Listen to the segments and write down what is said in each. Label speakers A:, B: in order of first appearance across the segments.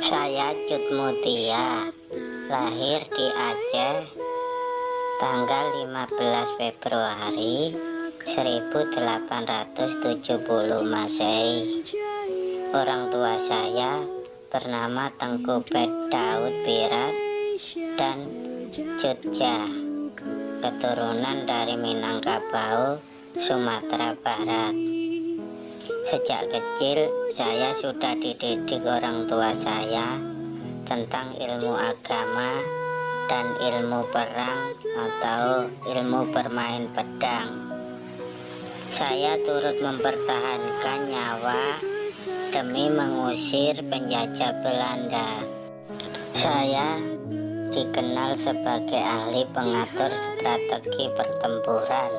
A: Saya Cut Mutia, lahir di Aceh, tanggal 15 Februari 1870 Masehi. Orang tua saya bernama Tengku Bed Daud Birat dan Jutja, keturunan dari Minangkabau, Sumatera Barat. Sejak kecil saya sudah dididik orang tua saya tentang ilmu agama dan ilmu perang atau ilmu bermain pedang. Saya turut mempertahankan nyawa demi mengusir penjajah Belanda. Saya dikenal sebagai ahli pengatur strategi pertempuran.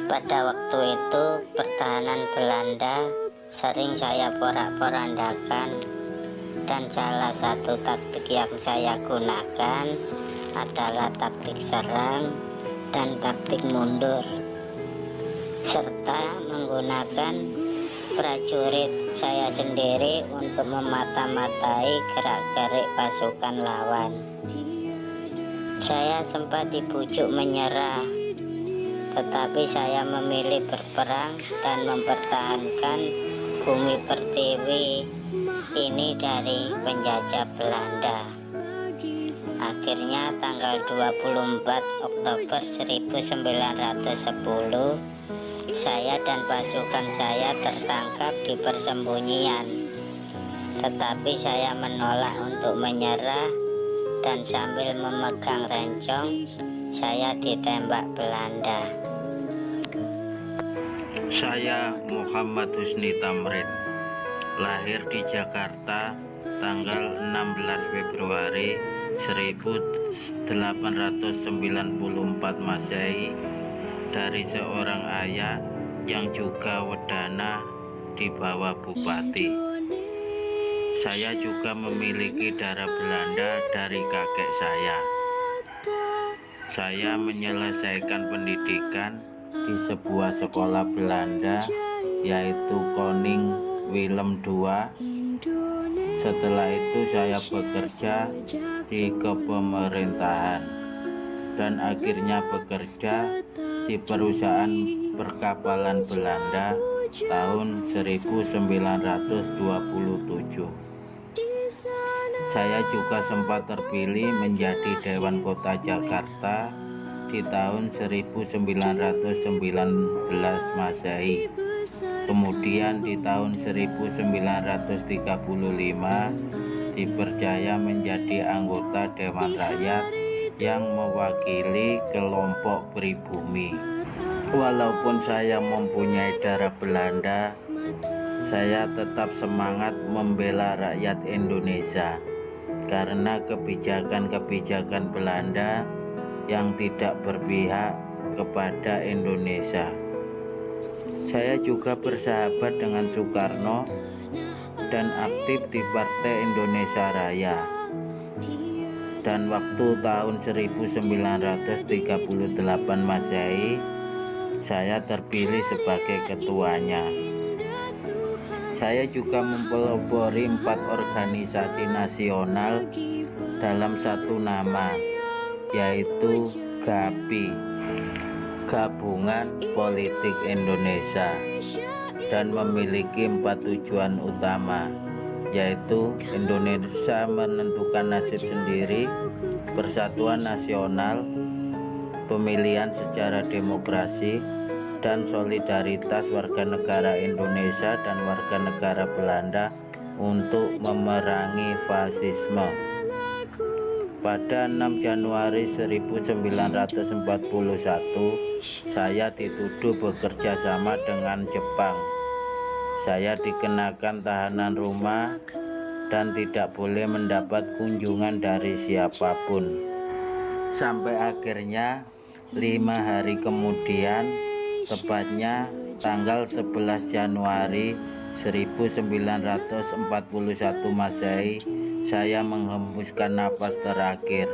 A: Pada waktu itu pertahanan Belanda sering saya porak-porandakan, dan salah satu taktik yang saya gunakan adalah taktik serang dan taktik mundur, serta menggunakan prajurit saya sendiri untuk memata-matai gerak-gerik pasukan lawan. Saya sempat dibujuk menyerah, tetapi saya memilih berperang dan mempertahankan bumi pertiwi ini dari penjajah Belanda. Akhirnya tanggal 24 Oktober 1910 saya dan pasukan saya tertangkap di persembunyian, tetapi saya menolak untuk menyerah, dan sambil memegang rencong saya ditembak Belanda.
B: Saya Muhammad Husni Tamrin, lahir di Jakarta tanggal 16 Februari 1894 Masehi, dari seorang ayah yang juga wedana di bawah bupati. Saya juga memiliki darah Belanda dari kakek saya. Saya menyelesaikan pendidikan di sebuah sekolah Belanda, yaitu Koning Willem II. Setelah itu saya bekerja di kepemerintahan dan akhirnya bekerja di perusahaan perkapalan Belanda tahun 1927. Saya juga sempat terpilih menjadi Dewan Kota Jakarta di tahun 1919 Masehi. Kemudian di tahun 1935 dipercaya menjadi anggota Dewan Rakyat yang mewakili kelompok pribumi. Walaupun saya mempunyai darah Belanda, saya tetap semangat membela rakyat Indonesia karena kebijakan-kebijakan Belanda yang tidak berpihak kepada Indonesia. Saya juga bersahabat dengan Soekarno dan aktif di Partai Indonesia Raya. Dan waktu tahun 1938 Masehi, saya terpilih sebagai ketuanya. Saya juga mempelopori 4 organisasi nasional dalam satu nama, yaitu GAPI, Gabungan Politik Indonesia, dan memiliki 4 tujuan utama, yaitu Indonesia menentukan nasib sendiri, persatuan nasional, pemilihan secara demokrasi, dan solidaritas warga negara Indonesia dan warga negara Belanda untuk memerangi fasisme. Pada 6 Januari 1941, saya dituduh bekerja sama dengan Jepang. Saya dikenakan tahanan rumah dan tidak boleh mendapat kunjungan dari siapapun. Sampai akhirnya 5 hari kemudian, tepatnya tanggal 11 Januari 1941 Masehi, saya menghembuskan napas terakhir